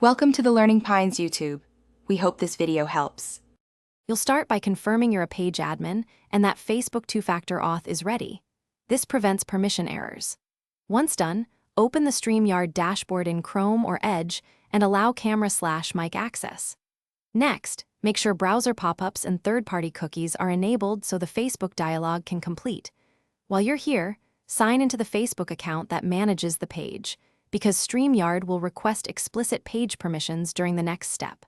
Welcome to the Learning Pines YouTube. We hope this video helps. You'll start by confirming you're a page admin and that Facebook two-factor auth is ready. This prevents permission errors. Once done, open the Streamyard dashboard in Chrome or Edge and allow camera/mic access. Next, make sure browser pop-ups and third-party cookies are enabled so the Facebook dialog can complete. While you're here, sign into the Facebook account that manages the page, because Streamyard will request explicit page permissions during the next step.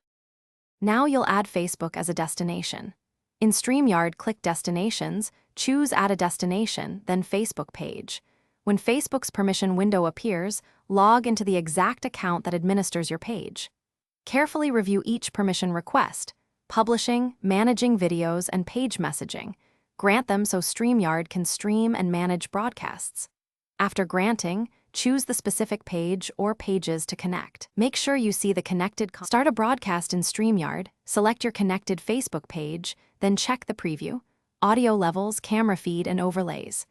Now you'll add Facebook as a destination. In Streamyard, click Destinations, choose Add a Destination, then Facebook Page. When Facebook's permission window appears, log into the exact account that administers your page. Carefully review each permission request: publishing, managing videos, and page messaging. Grant them so Streamyard can stream and manage broadcasts. After granting, choose the specific page or pages to connect. Make sure you see the connected Start a broadcast in Streamyard, select your connected Facebook page, then check the preview, audio levels, camera feed, and overlays.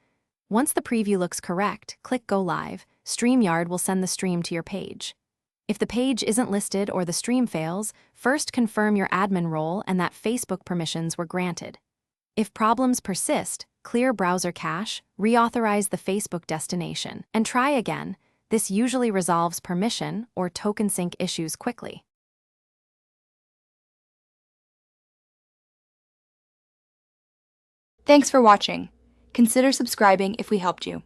Once the preview looks correct, click Go Live. Streamyard will send the stream to your page. If the page isn't listed or the stream fails, first confirm your admin role and that Facebook permissions were granted. If problems persist, clear browser cache, reauthorize the Facebook destination, and try again. This usually resolves permission or token sync issues quickly. Thanks for watching. Consider subscribing if we helped you.